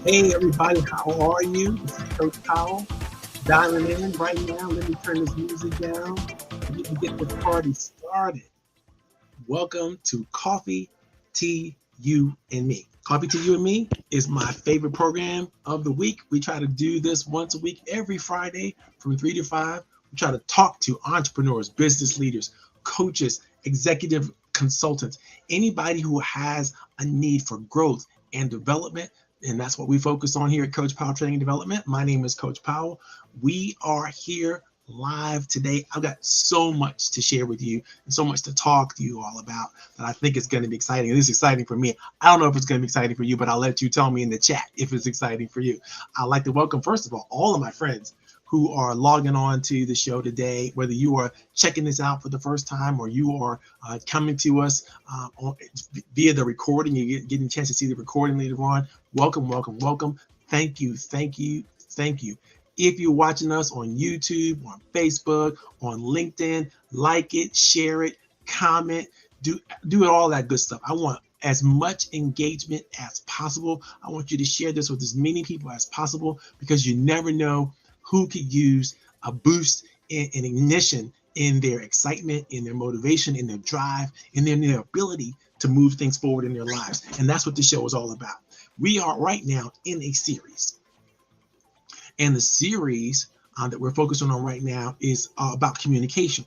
Hey everybody, how are you? This is Coach Powell dialing in right now. Let me turn this music down and we can get this party started. Welcome to Coffee, Tea, You, and Me. Coffee, Tea, You, and Me is my favorite program of the week. We try to do this once a week, every Friday from 3 to 5. We try to talk to entrepreneurs, business leaders, coaches, executive consultants, anybody who has a need for growth and development. And that's what we focus on here at Coach Powell Training and Development. My name is Coach Powell. We are here live today. I've got so much to share with you and so much to talk to you all about that I think is going to be exciting. It is exciting for me. I don't know if it's going to be exciting for you, but I'll let you tell me in the chat if it's exciting for you. I'd like to welcome, first of all of my friends who are logging on to the show today, whether you are checking this out for the first time or you are coming to us via the recording, you're getting a chance to see the recording later on. Welcome, welcome, welcome. Thank you, thank you, thank you. If you're watching us on YouTube, on Facebook, on LinkedIn, like it, share it, comment, do all that good stuff. I want as much engagement as possible. I want you to share this with as many people as possible because you never know who could use a boost in ignition in their excitement, in their motivation, in their drive, in their ability to move things forward in their lives. And that's what the show is all about. We are right now in a series. And the series that we're focusing on right now is about communication.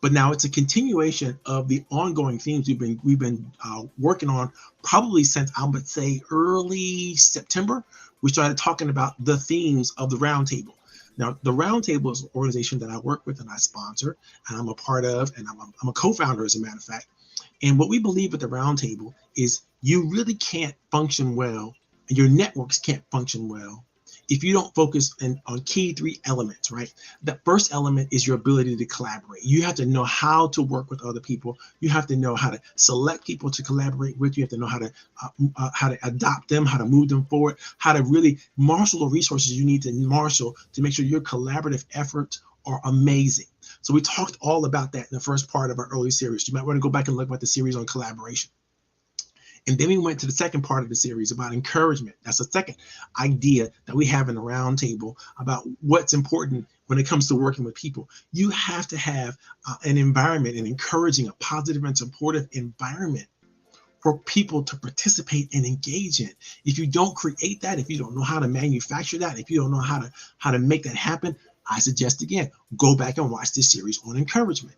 But now it's a continuation of the ongoing themes we've been working on probably since I would say early September. We started talking about the themes of the roundtable. Now, the Roundtable is an organization that I work with and I sponsor, and I'm a part of, and I'm a co-founder, as a matter of fact. And what we believe at the Roundtable is you really can't function well, and your networks can't function well if you don't focus on key 3 elements, right? The first element is your ability to collaborate. You have to know how to work with other people. You have to know how to select people to collaborate with. You have to know how to adopt them, how to move them forward, how to really marshal the resources you need to marshal to make sure your collaborative efforts are amazing. So we talked all about that in the first part of our early series. You might want to go back and look at the series on collaboration. And then we went to the second part of the series about encouragement. That's the second idea that we have in the roundtable about what's important when it comes to working with people. You have to have an environment, and encouraging a positive and supportive environment for people to participate and engage in. If you don't create that, if you don't know how to manufacture that, if you don't know how to make that happen, I suggest again, go back and watch this series on encouragement.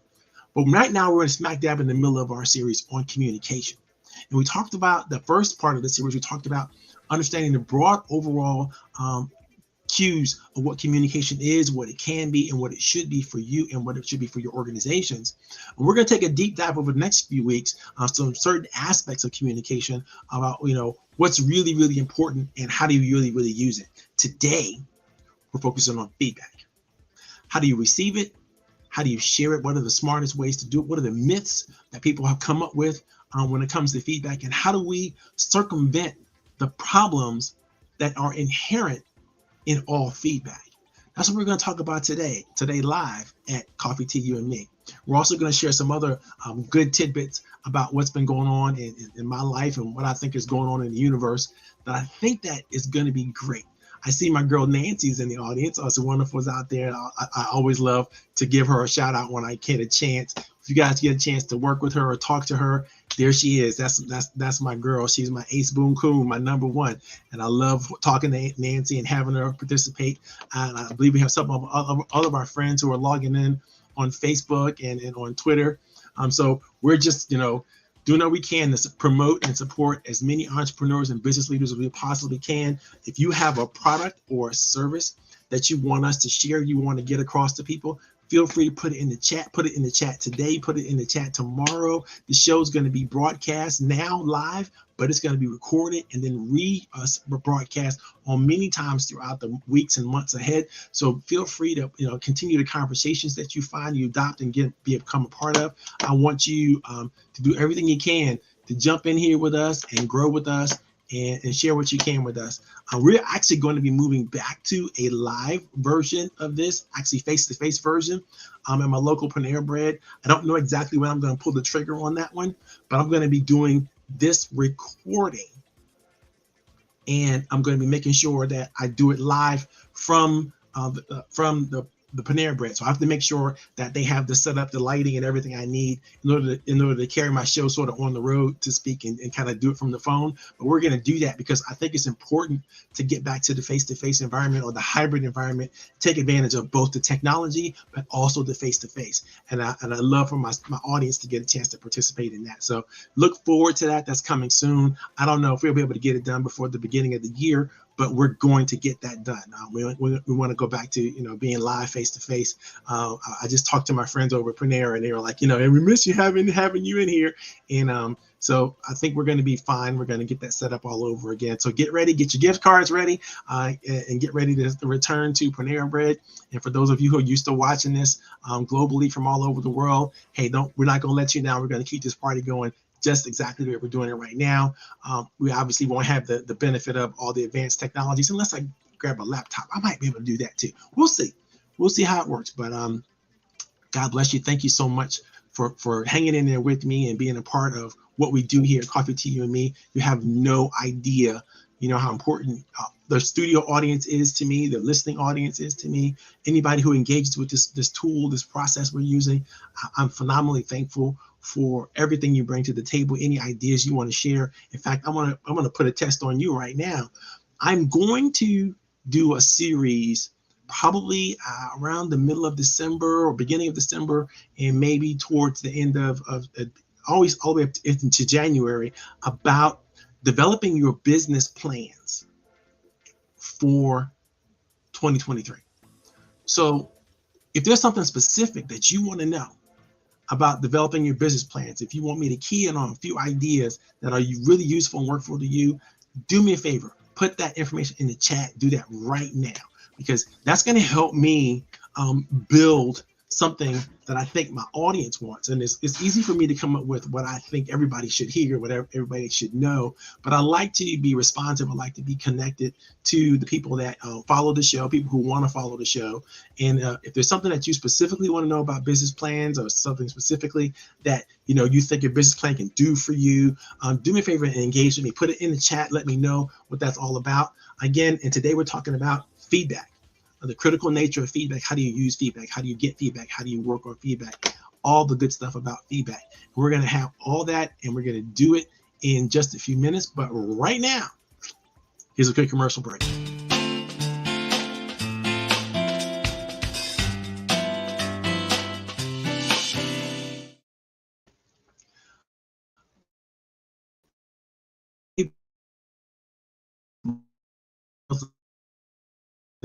But right now we're smack dab in the middle of our series on communication. And we talked about the first part of the series, we talked about understanding the broad overall cues of what communication is, what it can be, and what it should be for you, and what it should be for your organizations. And we're going to take a deep dive over the next few weeks on some certain aspects of communication about, what's really, really important and how do you really, really use it. Today, we're focusing on feedback. How do you receive it? How do you share it? What are the smartest ways to do it? What are the myths that people have come up with when it comes to feedback? And how do we circumvent the problems that are inherent in all feedback? That's what we're going to talk about today live at Coffee Tea, You and Me. We're also going to share some other good tidbits about what's been going on in my life and what I think is going on in the universe that I think that is going to be great. I see my girl Nancy's in the audience. Also, wonderful's out there. I always love to give her a shout out when I get a chance. If you guys get a chance to work with her or talk to her, there she is. That's my girl. She's my ace boom coon, my number one. And I love talking to Nancy and having her participate. And I believe we have some of all of our friends who are logging in on Facebook and on Twitter. So we're just, doing what we can to promote and support as many entrepreneurs and business leaders as we possibly can. If you have a product or a service that you want us to share, you want to get across to people, feel free to put it in the chat. Put it in the chat today. Put it in the chat tomorrow. The show is going to be broadcast now live, but it's going to be recorded and then broadcast on many times throughout the weeks and months ahead. So feel free to continue the conversations that you find, you adopt, and become a part of. I want you to do everything you can to jump in here with us and grow with us and share what you can with us. We're actually going to be moving back to a live version of this, actually face-to-face version at my local Panera Bread. I don't know exactly when I'm going to pull the trigger on that one, but I'm going to be doing this recording, and I'm going to be making sure that I do it live from the Panera Bread. So I have to make sure that they have the setup, the lighting, and everything I need in order to carry my show sort of on the road to speak and kind of do it from the phone. But we're going to do that because I think it's important to get back to the face-to-face environment or the hybrid environment, take advantage of both the technology but also the face-to-face. And I love for my audience to get a chance to participate in that. So look forward to that. That's coming soon. I don't know if we'll be able to get it done before the beginning of the year, but we're going to get that done. We want to go back to being live face to face. I just talked to my friends over at Panera, and they were like, and we miss you having you in here. And so I think we're going to be fine. We're going to get that set up all over again. So get ready, get your gift cards ready, and get ready to return to Panera Bread. And for those of you who are used to watching this globally from all over the world, hey, we're not going to let you down. We're going to keep this party going just exactly the way we're doing it right now. We obviously won't have the benefit of all the advanced technologies unless I grab a laptop. I might be able to do that too. We'll see. We'll see how it works. But God bless you. Thank you so much for hanging in there with me and being a part of what we do here at Coffee Tea, You and Me. You have no idea, how important the studio audience is to me, the listening audience is to me. Anybody who engages with this tool, this process we're using, I'm phenomenally thankful for everything you bring to the table, any ideas you want to share. In fact, I'm gonna put a test on you right now. I'm going to do a series probably around the middle of December or beginning of December, and maybe towards the end of always all the way up into January, about developing your business plans for 2023. So if there's something specific that you want to know about developing your business plans, if you want me to key in on a few ideas that are really useful and workful to you, do me a favor, put that information in the chat. Do that right now, because that's going to help me build something that I think my audience wants. And it's easy for me to come up with what I think everybody should hear, what everybody should know. But I like to be responsive. I like to be connected to the people that follow the show, people who want to follow the show. And if there's something that you specifically want to know about business plans, or something specifically that you think your business plan can do for you, do me a favor and engage with me. Put it in the chat. Let me know what that's all about. Again, and today we're talking about feedback. The critical nature of feedback. How do you use feedback? How do you get feedback? How do you work on feedback? All the good stuff about feedback. We're going to have all that, and we're going to do it in just a few minutes. But right now, here's a quick commercial break.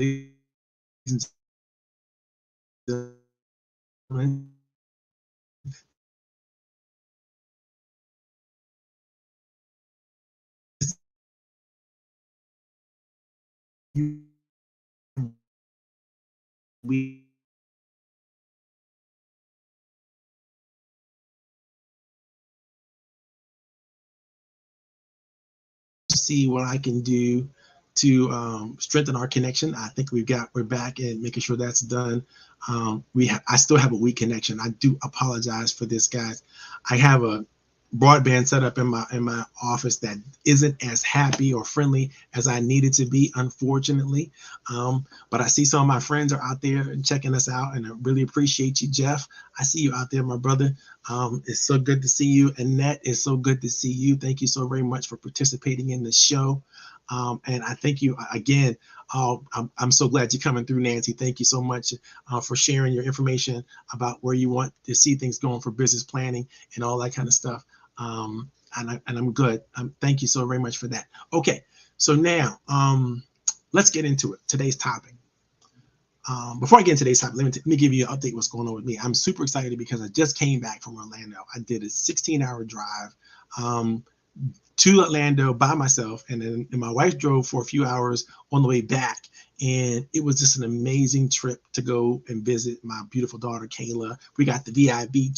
and gentlemen, we see what I can do to strengthen our connection. I think we're back and making sure that's done. I still have a weak connection. I do apologize for this, guys. I have a broadband set up in my office that isn't as happy or friendly as I needed to be, unfortunately. But I see some of my friends are out there and checking us out, and I really appreciate you, Jeff. I see you out there, my brother. It's so good to see you. Annette, it's so good to see you. Thank you so very much for participating in the show. And I thank you again. I'm so glad you're coming through, Nancy. Thank you so much for sharing your information about where you want to see things going for business planning and all that kind of stuff. And I'm good. Thank you so very much for that. Okay, so now let's get into it. Today's topic. Before I get into today's topic, let me give you an update what's going on with me. I'm super excited because I just came back from Orlando. I did a 16-hour drive to Orlando by myself, and my wife drove for a few hours on the way back. And it was just an amazing trip to go and visit my beautiful daughter, Kayla. We got the VIP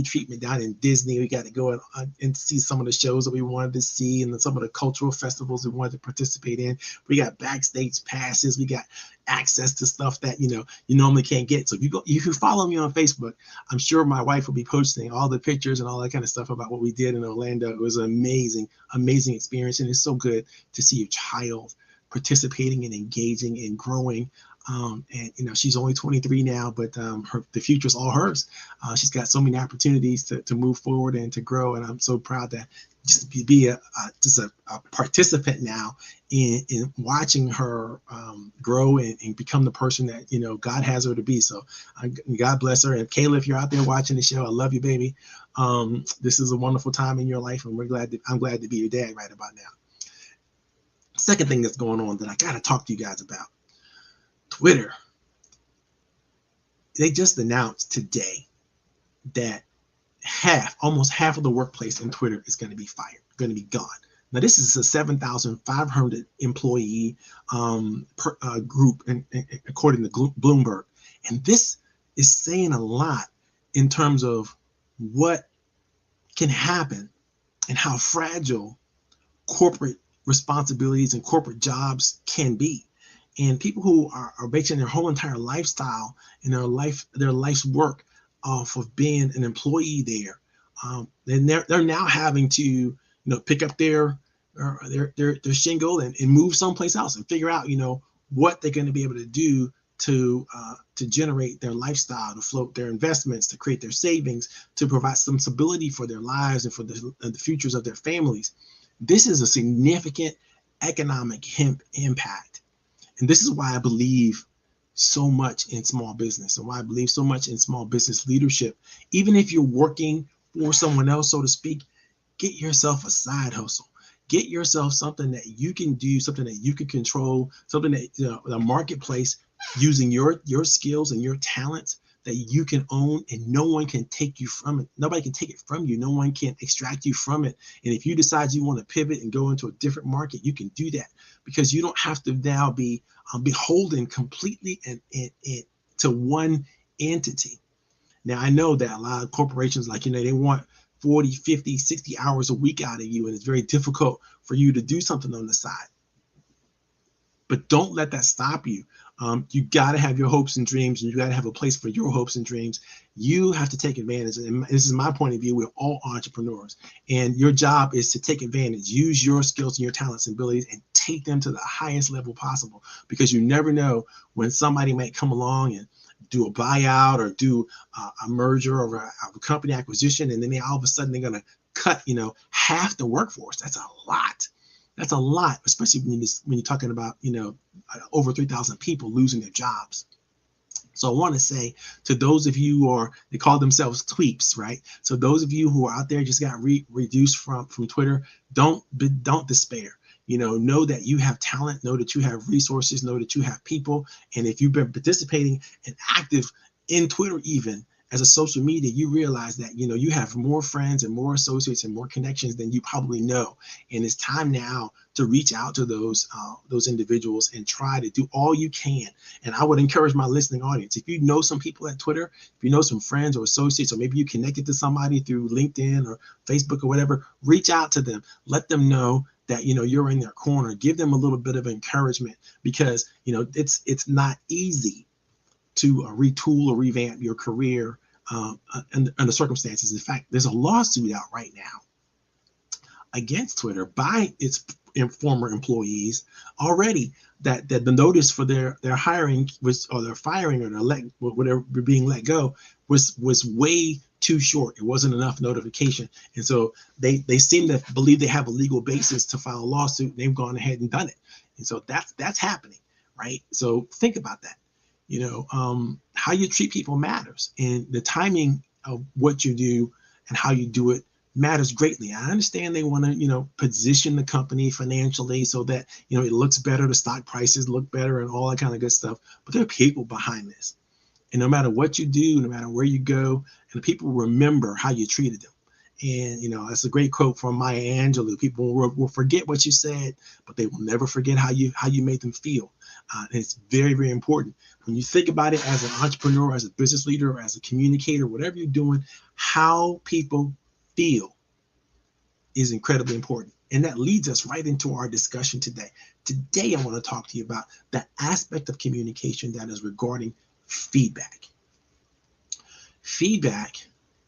treatment down in Disney. We got to go and see some of the shows that we wanted to see and some of the cultural festivals we wanted to participate in. We got backstage passes. We got access to stuff that you normally can't get. So if you follow me on Facebook, I'm sure my wife will be posting all the pictures and all that kind of stuff about what we did in Orlando. It was an amazing experience, and it's so good to see your child participating and engaging and growing. And she's only 23 now, but the future is all hers. She's got so many opportunities to move forward and to grow, and I'm so proud to just be a participant now in watching her grow and become the person that God has her to be. So God bless her. And Kayla, if you're out there watching the show, I love you, baby. This is a wonderful time in your life, and I'm glad to be your dad right about now. Second thing that's going on that I got to talk to you guys about. Twitter. They just announced today that almost half of the workplace in Twitter is going to be fired, going to be gone. Now, this is a 7,500 employee group, according to Bloomberg. And this is saying a lot in terms of what can happen and how fragile corporate responsibilities and corporate jobs can be. And people who are basing their whole entire lifestyle and their life's work off of being an employee there, then they're now having to pick up their shingle and move someplace else and figure out what they're going to be able to do to generate their lifestyle, to float their investments, to create their savings, to provide some stability for their lives and for the futures of their families. This is a significant economic impact. And this is why I believe so much in small business and why I believe so much in small business leadership. Even if you're working for someone else, so to speak, get yourself a side hustle. Get yourself something that you can do, something that you can control, something that the marketplace, using your skills and your talents, that you can own, and no one can take you from it. Nobody can take it from you. No one can extract you from it. And if you decide you want to pivot and go into a different market, you can do that, because you don't have to now be beholden completely and to one entity. Now, I know that a lot of corporations, they want 40, 50, 60 hours a week out of you, and it's very difficult for you to do something on the side. But don't let that stop you. You got to have your hopes and dreams, and you got to have a place for your hopes and dreams. You have to take advantage. And this is my point of view. We're all entrepreneurs, and your job is to take advantage, use your skills and your talents and abilities, and take them to the highest level possible, because you never know when somebody might come along and do a buyout or do a merger or a company acquisition, and then all of a sudden they're going to cut, half the workforce. That's a lot. That's a lot, especially when you're talking about, over 3,000 people losing their jobs. So I want to say to those of you who they call themselves tweeps, right? So those of you who are out there just got reduced from Twitter, don't despair. know that you have talent, know that you have resources, know that you have people. And if you've been participating and active in Twitter, even as a social media, you realize that, you have more friends and more associates and more connections than you probably know. And it's time now to reach out to those individuals and try to do all you can. And I would encourage my listening audience, if you know some people at Twitter, if you know some friends or associates, or maybe you connected to somebody through LinkedIn or Facebook or whatever, reach out to them. Let them know that you're in their corner. Give them a little bit of encouragement, because it's not easy to retool or revamp your career under circumstances. In fact, there's a lawsuit out right now against Twitter by its former employees already, that the notice for their hiring was, or their firing, or their whatever, being let go was way too short. It wasn't enough notification. And so they seem to believe they have a legal basis to file a lawsuit, and they've gone ahead and done it. And so that's happening, right? So think about that. How you treat people matters, and the timing of what you do and how you do it matters greatly. I understand they want to, position the company financially so that, it looks better, the stock prices look better and all that kind of good stuff. But there are people behind this. And no matter what you do, no matter where you go, and people remember how you treated them. And, that's a great quote from Maya Angelou. People will forget what you said, but they will never forget how you made them feel. And it's very, very important. When you think about it as an entrepreneur, as a business leader, or as a communicator, whatever you're doing, how people feel is incredibly important. And that leads us right into our discussion today. Today, I want to talk to you about that aspect of communication that is regarding feedback. Feedback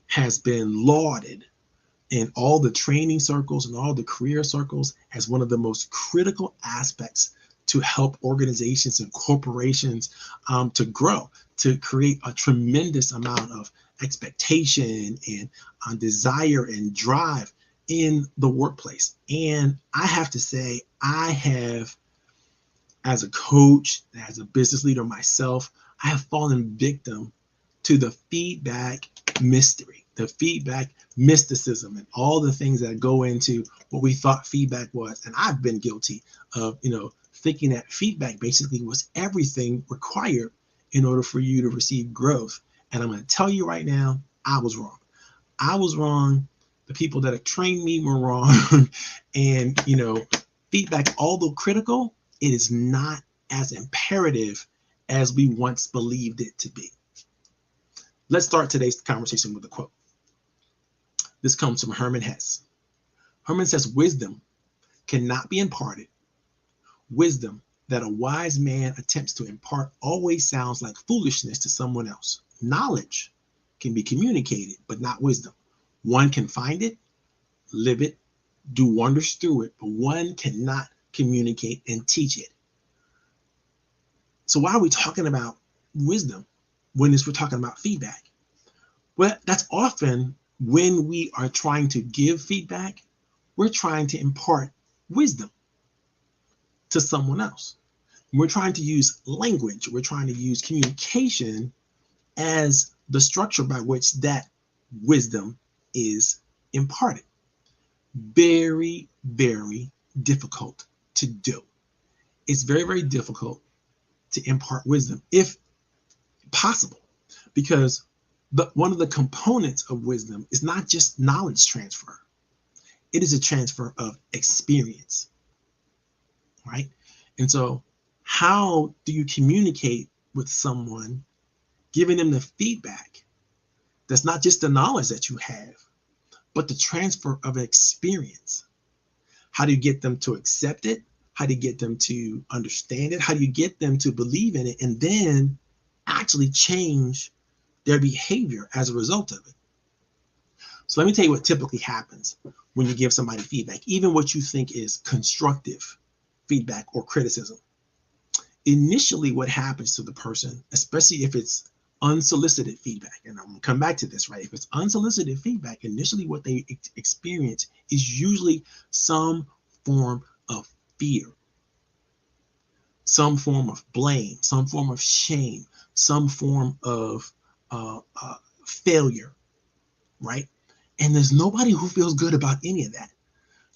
has been lauded in all the training circles and all the career circles as one of the most critical aspects to help organizations and corporations to grow, to create a tremendous amount of expectation and desire and drive in the workplace. And I have to say, I have, as a coach, as a business leader myself, I have fallen victim to the feedback mystery, the feedback mysticism, and all the things that go into what we thought feedback was. And I've been guilty of, thinking that feedback basically was everything required in order for you to receive growth. And I'm going to tell you right now, I was wrong. I was wrong. The people that have trained me were wrong. And, feedback, although critical, it is not as imperative as we once believed it to be. Let's start today's conversation with a quote. This comes from Herman Hesse. Herman says, "Wisdom cannot be imparted. Wisdom that a wise man attempts to impart always sounds like foolishness to someone else. Knowledge can be communicated, but not wisdom. One can find it, live it, do wonders through it, but one cannot communicate and teach it." So why are we talking about wisdom when we're talking about feedback? Well, that's often when we are trying to give feedback, we're trying to impart wisdom to someone else. We're trying to use language, we're trying to use communication as the structure by which that wisdom is imparted. Very, very difficult to do. It's very, very difficult to impart wisdom, if possible, because one of the components of wisdom is not just knowledge transfer. It is a transfer of experience, right? And so how do you communicate with someone, giving them the feedback that's not just the knowledge that you have, but the transfer of experience? How do you get them to accept it? How do you get them to understand it? How do you get them to believe in it and then actually change their behavior as a result of it? So let me tell you what typically happens when you give somebody feedback, even what you think is constructive feedback or criticism. Initially, what happens to the person, especially if it's unsolicited feedback, and I'm going to come back to this, right? If it's unsolicited feedback, initially what they experience is usually some form of fear, some form of blame, some form of shame, some form of failure, right? And there's nobody who feels good about any of that.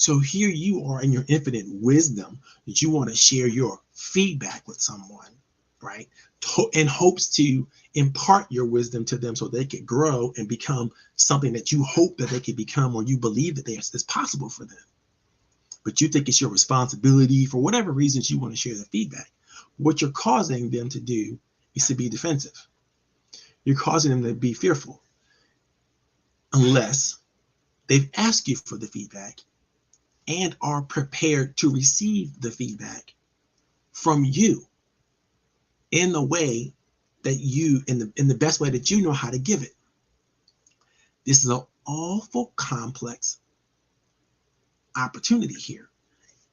So here you are in your infinite wisdom that you want to share your feedback with someone, right? In hopes to impart your wisdom to them so they could grow and become something that you hope that they could become, or you believe that is possible for them. But you think it's your responsibility for whatever reasons you want to share the feedback. What you're causing them to do is to be defensive. You're causing them to be fearful unless they've asked you for the feedback and are prepared to receive the feedback from you in the way that you, in the best way that you know how to give it. This is an awful complex opportunity here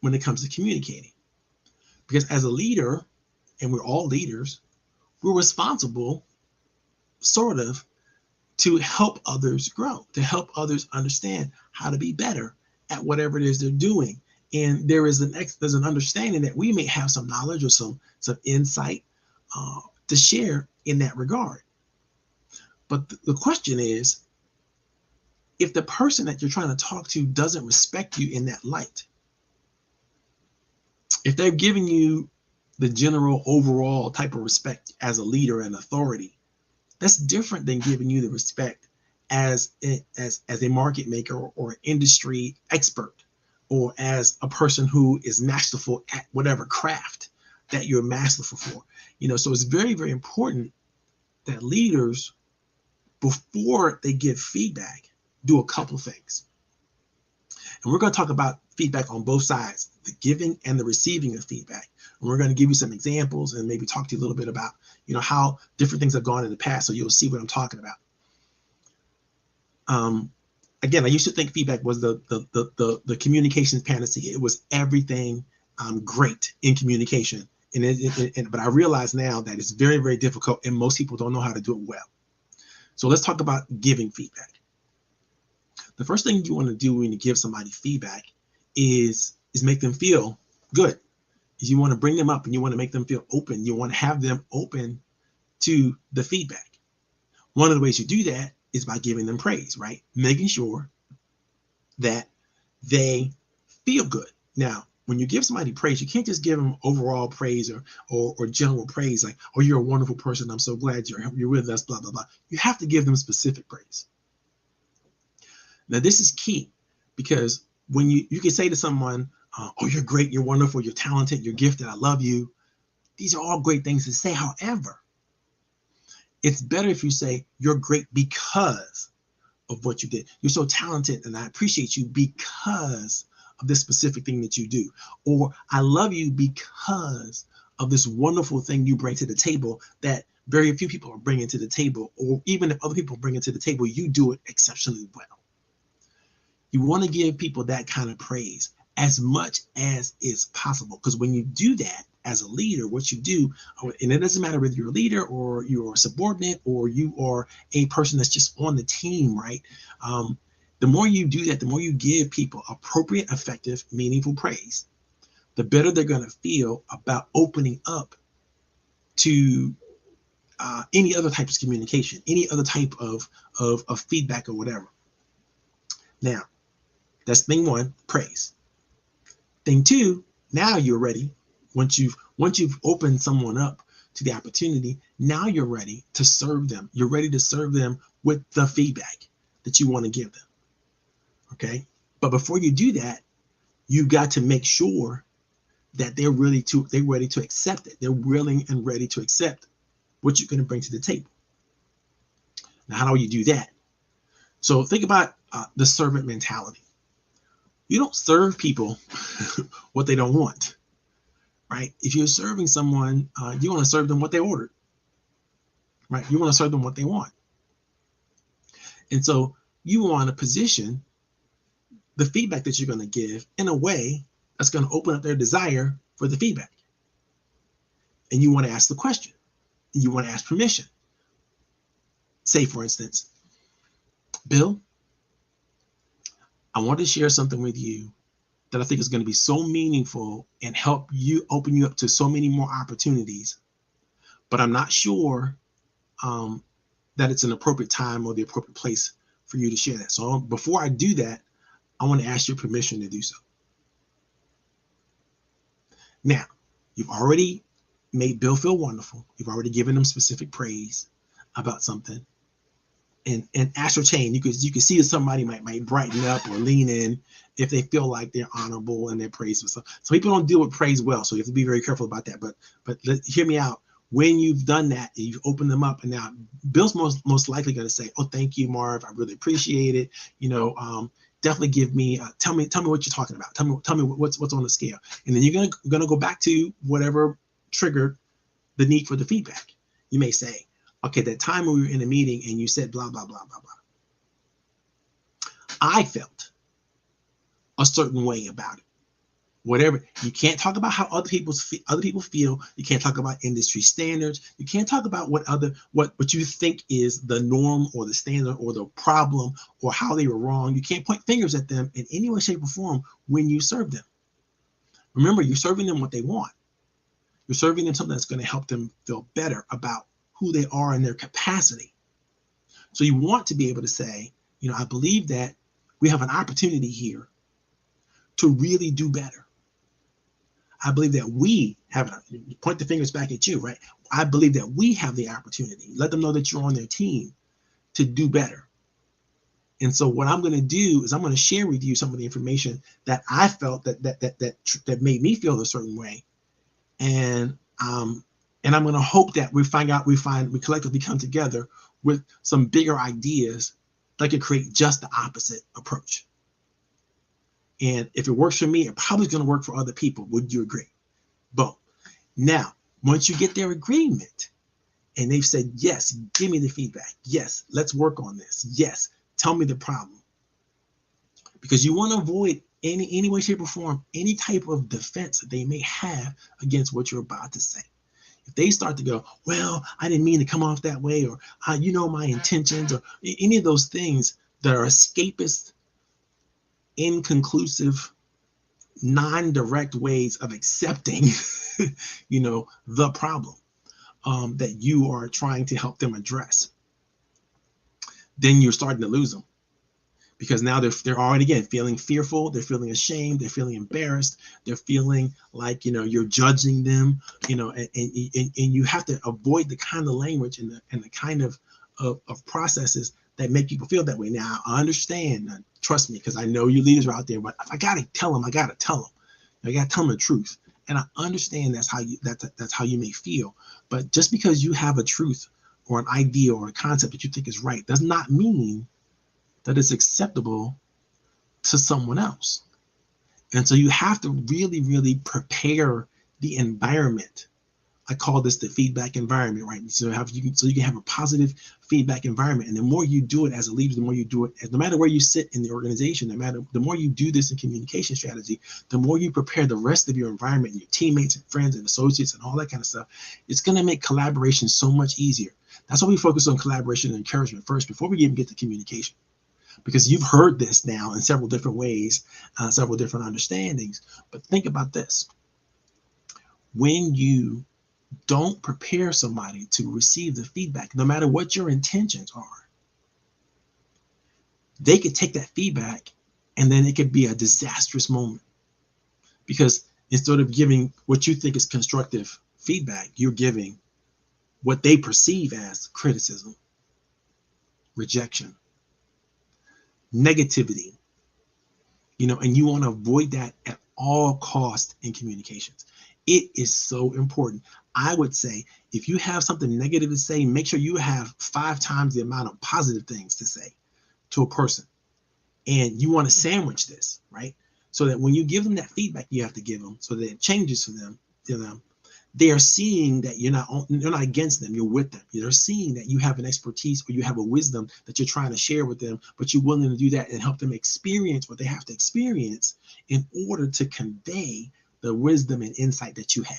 when it comes to communicating. Because as a leader, and we're all leaders, we're responsible, sort of, to help others grow, to help others understand how to be better at whatever it is they're doing. And there's an understanding that we may have some knowledge or some insight to share in that regard. But the question is, if the person that you're trying to talk to doesn't respect you in that light, if they're giving you the general overall type of respect as a leader and authority, that's different than giving you the respect as a market maker or industry expert, or as a person who is masterful at whatever craft that you're masterful for. So it's very, very important that leaders, before they give feedback, do a couple things. And we're going to talk about feedback on both sides, the giving and the receiving of feedback. And we're going to give you some examples and maybe talk to you a little bit about, how different things have gone in the past, so you'll see what I'm talking about. Again, I used to think feedback was the communications panacea. It was everything great in communication. But I realize now that it's very, very difficult, and most people don't know how to do it well. So let's talk about giving feedback. The first thing you want to do when you give somebody feedback is make them feel good. You want to bring them up and you want to make them feel open. You want to have them open to the feedback. One of the ways you do that is by giving them praise, right? Making sure that they feel good. Now, when you give somebody praise, you can't just give them overall praise or general praise, like, oh, you're a wonderful person, I'm so glad you're with us, blah, blah, blah. You have to give them specific praise. Now, this is key, because when you can say to someone, oh, you're great, you're wonderful, you're talented, you're gifted, I love you. These are all great things to say. However, it's better if you say, you're great because of what you did. You're so talented, and I appreciate you because of this specific thing that you do. Or I love you because of this wonderful thing you bring to the table that very few people are bringing to the table. Or even if other people bring it to the table, you do it exceptionally well. You want to give people that kind of praise as much as is possible. Because when you do that as a leader, what you do, and it doesn't matter whether you're a leader or you're a subordinate or you are a person that's just on the team, right? The more you do that, the more you give people appropriate, effective, meaningful praise, the better they're going to feel about opening up to any other type of communication, any other type of feedback or whatever. Now, that's thing one, praise. Thing two, now you're ready. Once you've opened someone up to the opportunity, now you're ready to serve them. You're ready to serve them with the feedback that you want to give them. Okay? But before you do that, you've got to make sure that they're ready to accept it. They're willing and ready to accept what you're going to bring to the table. Now, how do you do that? So think about the servant mentality. You don't serve people what they don't want, right? If you're serving someone, you want to serve them what they ordered, right? You want to serve them what they want. And so you want to position the feedback that you're going to give in a way that's going to open up their desire for the feedback. And you want to ask the question. You want to ask permission. Say, for instance, Bill, I want to share something with you that I think is going to be so meaningful and help you open you up to so many more opportunities, but I'm not sure that it's an appropriate time or the appropriate place for you to share that. So before I do that, I want to ask your permission to do so. Now, you've already made Bill feel wonderful. You've already given him specific praise about something. And ascertain, you can see if somebody might brighten up or lean in if they feel like they're honorable and they're praised for something. So people don't deal with praise well, so you have to be very careful about that. But hear me out. When you've done that, and you've opened them up, and now Bill's most likely going to say, "Oh, thank you, Marv. I really appreciate it. Definitely give me tell me what you're talking about. Tell me what's on the scale." And then you're gonna go back to whatever triggered the need for the feedback. You may say, "Okay, that time when we were in a meeting and you said blah blah blah blah blah, I felt a certain way about it." Whatever. You can't talk about how other people feel. You can't talk about industry standards. You can't talk about what you think is the norm or the standard or the problem or how they were wrong. You can't point fingers at them in any way, shape, or form when you serve them. Remember, you're serving them what they want. You're serving them something that's going to help them feel better about who they are and their capacity. So you want to be able to say, I believe that we have an opportunity here to really do better. I believe that we have, point the fingers back at you, right? I believe that we have the opportunity. Let them know that you're on their team to do better. And so what I'm going to do is I'm going to share with you some of the information that I felt that made me feel a certain way. And I'm going to hope that we collectively come together with some bigger ideas that could create just the opposite approach. And if it works for me, it probably is going to work for other people. Would you agree? Boom. Now, once you get their agreement and they've said, yes, give me the feedback. Yes, let's work on this. Yes, tell me the problem. Because you want to avoid any way, shape, or form, any type of defense that they may have against what you're about to say. If they start to go, well, I didn't mean to come off that way, or my intentions, or any of those things that are escapist, inconclusive, non-direct ways of accepting, the problem that you are trying to help them address, then you're starting to lose them. Because now they're already, again, feeling fearful, they're feeling ashamed, they're feeling embarrassed, they're feeling like, you're judging them, and you have to avoid the kind of language and the kind of processes that make people feel that way. Now, I understand, trust me, because I know you leaders are out there, but if I got to tell them, I got to tell them. I got to tell them the truth. And I understand that's how you may feel. But just because you have a truth or an idea or a concept that you think is right does not mean that it's acceptable to someone else. And so you have to really, really prepare the environment. I call this the feedback environment, right? So you can have a positive feedback environment. And the more you do it as a leader, the more you do it, no matter where you sit in the organization, the more you do this in communication strategy, the more you prepare the rest of your environment, your teammates and friends and associates and all that kind of stuff. It's going to make collaboration so much easier. That's why we focus on collaboration and encouragement first before we even get to communication. Because you've heard this now in several different ways, several different understandings. But think about this. When you don't prepare somebody to receive the feedback, no matter what your intentions are, they could take that feedback and then it could be a disastrous moment. Because instead of giving what you think is constructive feedback, you're giving what they perceive as criticism, rejection, negativity, and you want to avoid that at all costs in communications. It is so important. I would say if you have something negative to say, make sure you have 5 times the amount of positive things to say to a person. And you want to sandwich this, right? So that when you give them that feedback, you have to give them so that it changes to them. They are seeing that you're not against them, you're with them. They're seeing that you have an expertise or you have a wisdom that you're trying to share with them, but you're willing to do that and help them experience what they have to experience in order to convey the wisdom and insight that you have.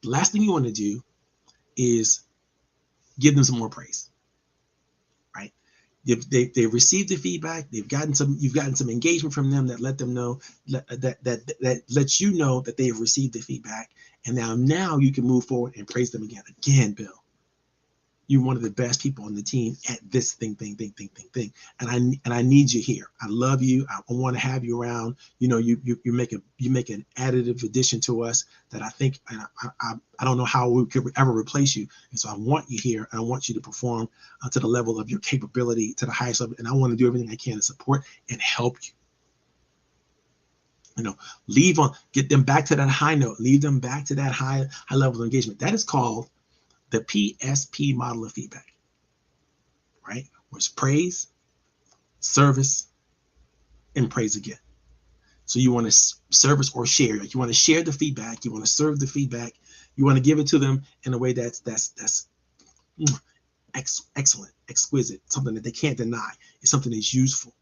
The last thing you want to do is give them some more praise, right? They've received the feedback. You've gotten some engagement from them that let them know that lets you know that they've received the feedback. And now you can move forward and praise them again. Again, Bill, you're one of the best people on the team at this thing. And I need you here. I love you. I want to have you around. You know, you make an additive addition to us that I think, and I don't know how we could ever replace you. And so I want you here. And I want you to perform to the level of your capability, to the highest level. And I want to do everything I can to support and help you. You know, get them back to that high note. Lead them back to that high level of engagement. That is called the PSP model of feedback, right? Which is praise, service, and praise again. So you want to service or share. Like you want to share the feedback. You want to serve the feedback. You want to give it to them in a way that's excellent, exquisite, something that they can't deny. It's something that's useful.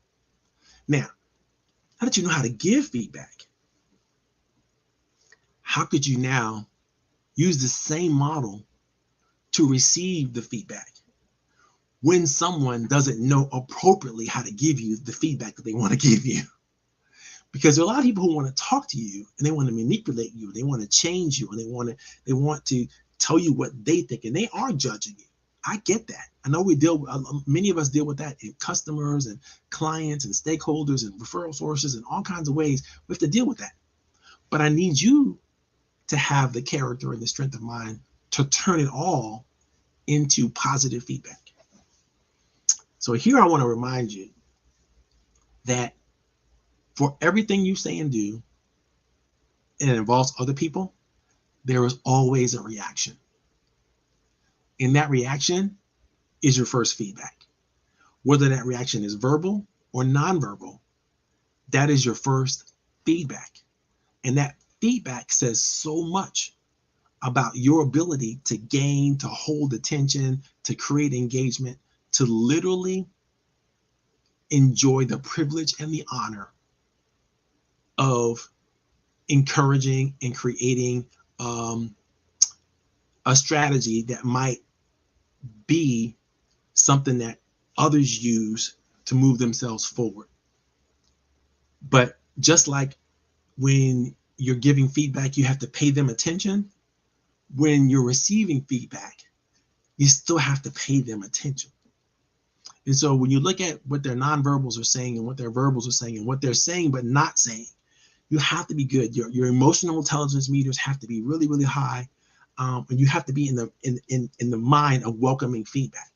Now that you know how to give feedback, how could you now use the same model to receive the feedback when someone doesn't know appropriately how to give you the feedback that they want to give you? Because there are a lot of people who want to talk to you and they want to manipulate you, they want to change you, and they want to tell you what they think, and they are judging you. I get that. I know many of us deal with that in customers and clients and stakeholders and referral sources and all kinds of ways. We have to deal with that. But I need you to have the character and the strength of mind to turn it all into positive feedback. So here I want to remind you that for everything you say and do, and it involves other people, there is always a reaction. And that reaction is your first feedback. Whether that reaction is verbal or nonverbal, that is your first feedback. And that feedback says so much about your ability to gain, to hold attention, to create engagement, to literally enjoy the privilege and the honor of encouraging and creating a strategy that might be something that others use to move themselves forward. But just like when you're giving feedback, you have to pay them attention. When you're receiving feedback, you still have to pay them attention. And so when you look at what their nonverbals are saying and what their verbals are saying and what they're saying but not saying, you have to be good. Your emotional intelligence meters have to be really, really high, and you have to be in the mind of welcoming feedback.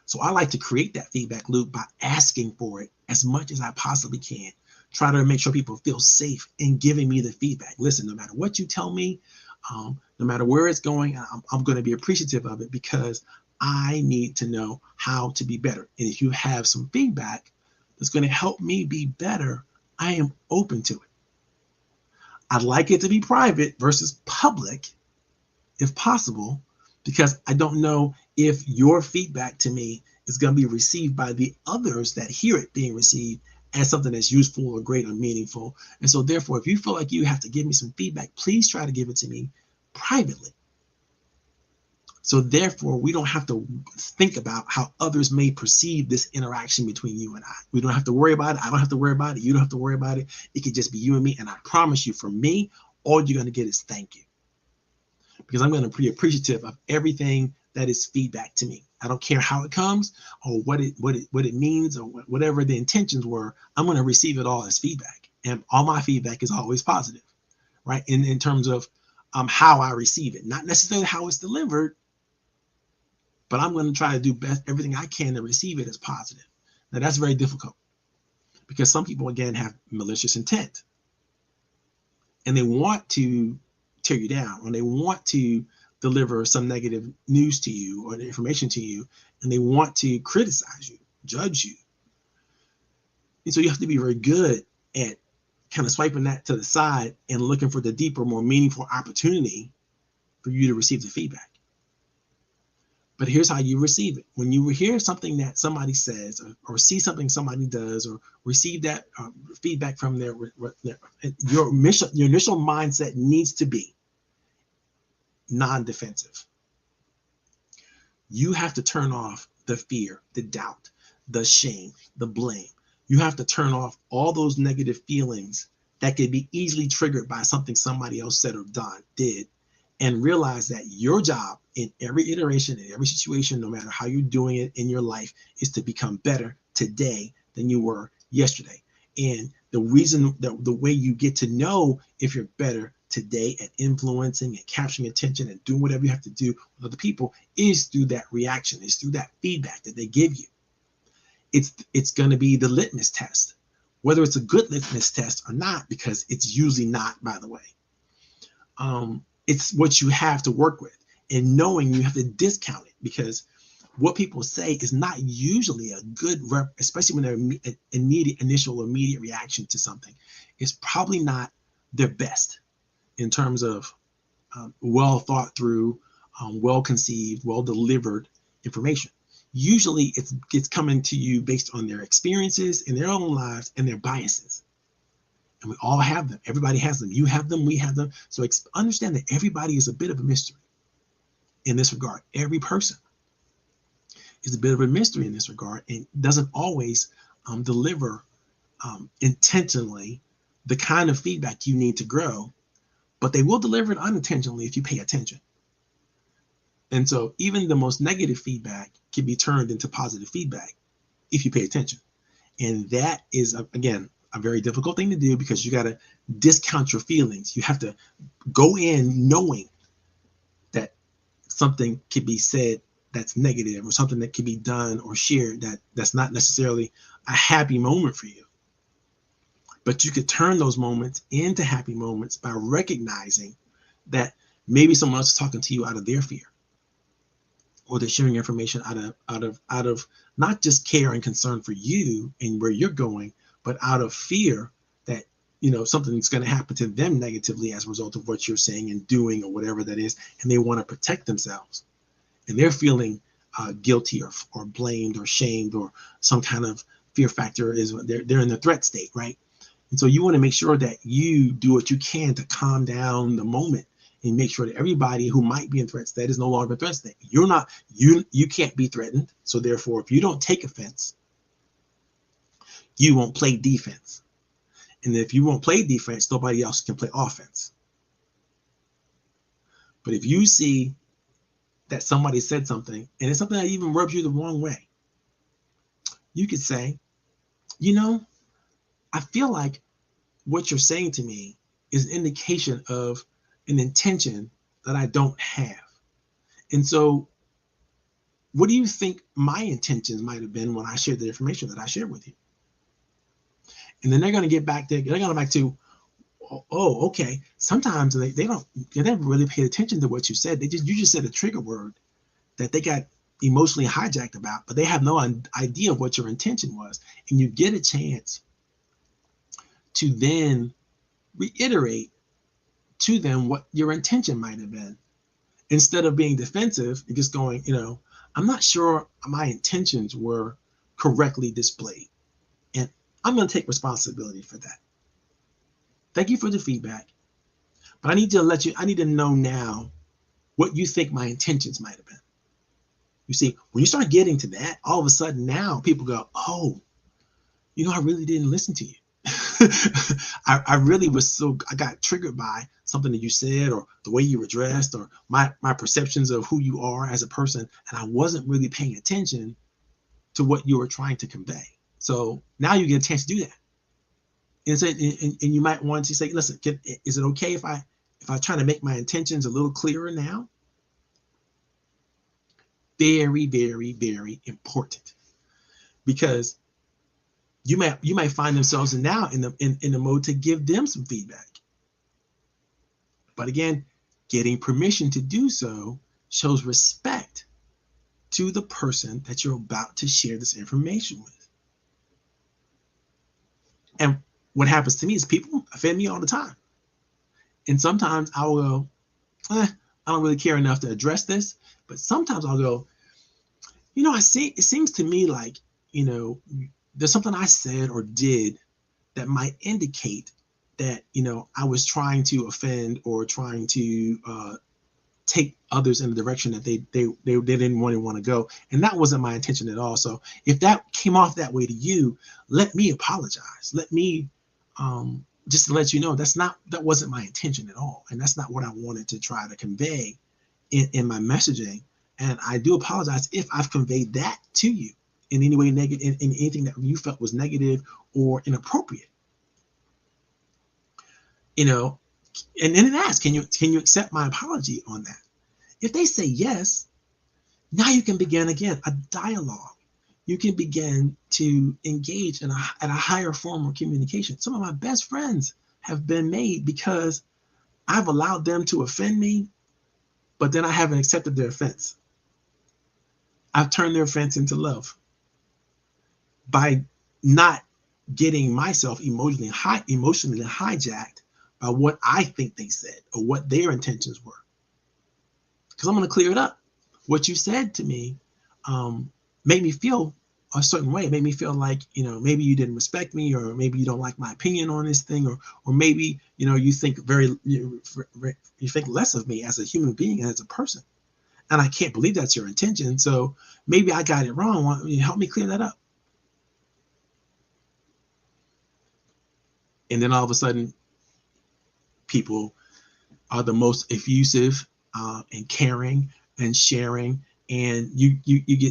So I like to create that feedback loop by asking for it as much as I possibly can. Try to make sure people feel safe in giving me the feedback. Listen, no matter what you tell me, no matter where it's going, I'm going to be appreciative of it because I need to know how to be better. And if you have some feedback that's going to help me be better, I am open to it. I'd like it to be private versus public, if possible, because I don't know if your feedback to me is going to be received by the others that hear it being received as something that's useful or great or meaningful. And so therefore, if you feel like you have to give me some feedback, please try to give it to me privately. So therefore, we don't have to think about how others may perceive this interaction between you and I. We don't have to worry about it. I don't have to worry about it. You don't have to worry about it. It could just be you and me. And I promise you, from me, all you're going to get is thank you. Because I'm going to be appreciative of everything that is feedback to me. I don't care how it comes or what it means or whatever the intentions were. I'm going to receive it all as feedback. And all my feedback is always positive, right? In terms of how I receive it, not necessarily how it's delivered, but I'm going to try to do everything I can to receive it as positive. Now that's very difficult because some people, again, have malicious intent and they want to tear you down or they want to deliver some negative news to you or information to you, and they want to criticize you, judge you. And so you have to be very good at kind of swiping that to the side and looking for the deeper, more meaningful opportunity for you to receive the feedback. But here's how you receive it. When you hear something that somebody says or see something somebody does or receive that feedback from your initial mindset needs to be non-defensive. You have to turn off the fear, the doubt, the shame, the blame. You have to turn off all those negative feelings that could be easily triggered by something somebody else said or did, and realize that your job in every iteration, in every situation, no matter how you're doing it in your life, is to become better today than you were yesterday. And the reason that the way you get to know if you're better today at influencing and capturing attention and doing whatever you have to do with other people is through that reaction, is through that feedback that they give you. It's going to be the litmus test, whether it's a good litmus test or not, because it's usually not, by the way. It's what you have to work with, and knowing you have to discount it, because what people say is not usually a good rep, especially when they're immediate reaction to something. It's probably not their best in terms of well thought through, well conceived, well delivered information. Usually it's coming to you based on their experiences in their own lives and their biases. And we all have them. Everybody has them. You have them. We have them. So understand that everybody is a bit of a mystery in this regard. Every person is a bit of a mystery in this regard, and doesn't always deliver intentionally the kind of feedback you need to grow, but they will deliver it unintentionally if you pay attention. And so even the most negative feedback can be turned into positive feedback if you pay attention. And that is, again, a very difficult thing to do, because you got to discount your feelings. You have to go in knowing that something could be said that's negative, or something that can be done or shared that's not necessarily a happy moment for you. But you could turn those moments into happy moments by recognizing that maybe someone else is talking to you out of their fear, or they're sharing information out of not just care and concern for you and where you're going, but out of fear that, something's going to happen to them negatively as a result of what you're saying and doing, or whatever that is, and they want to protect themselves. And they're feeling guilty or blamed or shamed, or some kind of fear factor is they're in the threat state, right? And so you want to make sure that you do what you can to calm down the moment and make sure that everybody who might be in threat state is no longer in threat state. You can't be threatened. So therefore, if you don't take offense, you won't play defense. And if you won't play defense, nobody else can play offense. But if you see that somebody said something, and it's something that even rubs you the wrong way, you could say, I feel like what you're saying to me is an indication of an intention that I don't have. And so what do you think my intentions might have been when I shared the information that I shared with you? And then they're going to get back there. They're going to go back to, oh, okay. Sometimes they never really paid attention to what you said. You just said a trigger word that they got emotionally hijacked about, but they have no idea of what your intention was. And you get a chance to then reiterate to them what your intention might have been, instead of being defensive and just going, I'm not sure my intentions were correctly displayed, and I'm going to take responsibility for that. Thank you for the feedback, but I need to know now what you think my intentions might have been. You see, when you start getting to that, all of a sudden now people go, oh, I really didn't listen to you. I really I got triggered by something that you said, or the way you were dressed, or my perceptions of who you are as a person, and I wasn't really paying attention to what you were trying to convey. So now you get a chance to do that. And you might want to say, listen, is it okay if I try to make my intentions a little clearer now? Very, very, very important, because you might find themselves now in the mode to give them some feedback. But again, getting permission to do so shows respect to the person that you're about to share this information with. And what happens to me is people offend me all the time. And sometimes I will go, I don't really care enough to address this. But sometimes I'll go, it seems to me like, there's something I said or did that might indicate that, I was trying to offend or trying to take others in the direction that they didn't want to go. And that wasn't my intention at all. So if that came off that way to you, let me apologize. Let me just to let you know, that wasn't my intention at all. And that's not what I wanted to try to convey in my messaging. And I do apologize if I've conveyed that to you in any way negative, in anything that you felt was negative or inappropriate. You know, and then ask, can you accept my apology on that? If they say yes, now you can begin again a dialogue. You can begin to engage at a higher form of communication. Some of my best friends have been made because I've allowed them to offend me, but then I haven't accepted their offense. I've turned their offense into love by not getting myself emotionally hijacked by what I think they said or what their intentions were. Because I'm going to clear it up. What you said to me made me feel a certain way. It made me feel like, maybe you didn't respect me, or maybe you don't like my opinion on this thing, or maybe, you think you think less of me as a human being and as a person. And I can't believe that's your intention. So maybe I got it wrong. Why don't you help me clear that up? And then all of a sudden, people are the most effusive and caring and sharing. And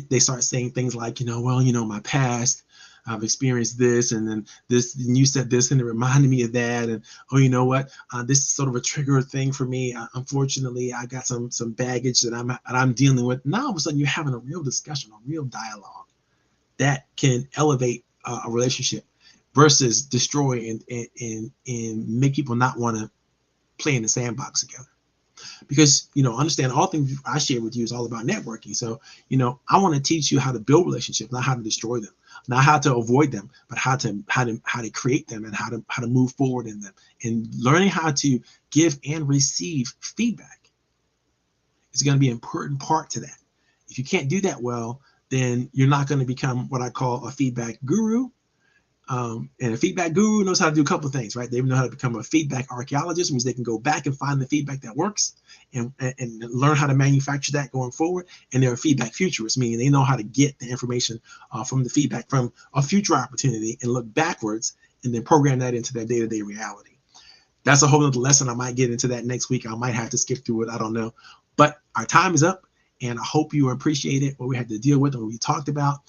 they start saying things like, my past, I've experienced this, and then this, and you said this, and it reminded me of that. And, oh, you know what? This is sort of a trigger thing for me. Unfortunately, I got some baggage that I'm dealing with. Now, all of a sudden, you're having a real discussion, a real dialogue that can elevate a relationship versus destroy and make people not want to play in the sandbox together. Because, understand, all things I share with you is all about networking. So, I want to teach you how to build relationships, not how to destroy them, not how to avoid them, but how to create them, and how to move forward in them. And learning how to give and receive feedback is going to be an important part to that. If you can't do that well, then you're not going to become what I call a feedback guru. And a feedback guru knows how to do a couple of things, right? They know how to become a feedback archaeologist, means they can go back and find the feedback that works and learn how to manufacture that going forward. And they're a feedback futurist, meaning they know how to get the information from the feedback from a future opportunity and look backwards and then program that into their day-to-day reality. That's a whole other lesson. I might get into that next week. I might have to skip through it. I don't know. But our time is up, and I hope you appreciated what we had to deal with and what we talked about.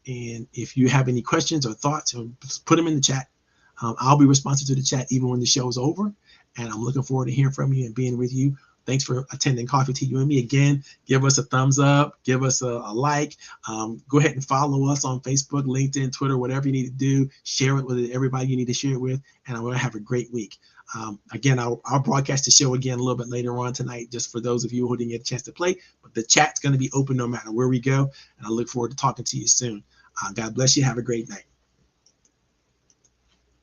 And if you have any questions or thoughts, put them in the chat. I'll be responsive to the chat even when the show is over. And I'm looking forward to hearing from you and being with you. Thanks for attending Coffee Tea You and Me. Again, give us a thumbs up, give us a like. Go ahead and follow us on Facebook, LinkedIn, Twitter, whatever you need to do. Share it with everybody you need to share it with. And I'm going to have a great week. Again, I'll broadcast the show again a little bit later on tonight, just for those of you who didn't get a chance to play. But the chat's going to be open no matter where we go. And I look forward to talking to you soon. God bless you. Have a great night.